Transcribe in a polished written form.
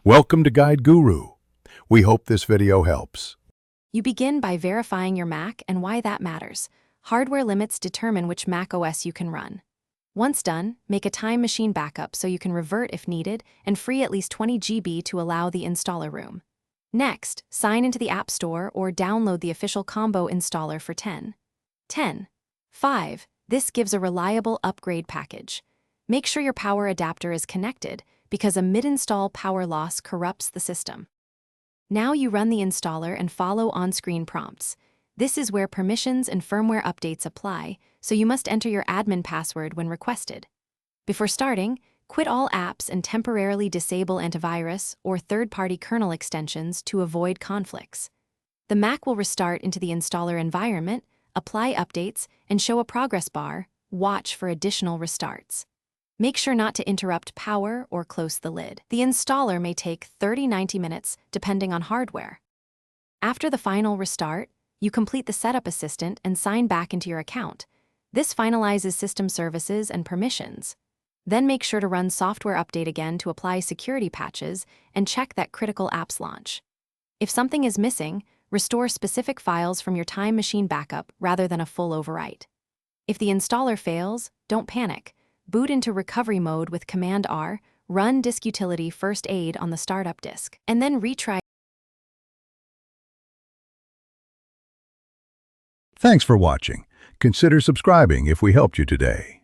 Welcome to Guide Guru. We hope this video helps. You begin by verifying your Mac and why that matters. Hardware limits determine which Mac OS you can run. Once done, make a time machine backup so you can revert if needed and free at least 20 GB to allow the installer room. Next, sign into the App Store or download the official combo installer for 10.5. This gives a reliable upgrade package. Make sure your power adapter is connected because a mid-install power loss corrupts the system. Now you run the installer and follow on-screen prompts. This is where permissions and firmware updates apply, so you must enter your admin password when requested. Before starting, quit all apps and temporarily disable antivirus or third-party kernel extensions to avoid conflicts. The Mac will restart into the installer environment, apply updates, and show a progress bar. Watch for additional restarts. Make sure not to interrupt power or close the lid. The installer may take 30–90 minutes, depending on hardware. After the final restart, you complete the Setup Assistant and sign back into your account. This finalizes system services and permissions. Then make sure to run Software Update again to apply security patches and check that critical apps launch. If something is missing, restore specific files from your time machine backup rather than a full overwrite. If the installer fails, don't panic. Boot into recovery mode with Command R, run Disk Utility First Aid on the startup disk, and then retry. Thanks for watching. Consider subscribing if we helped you today.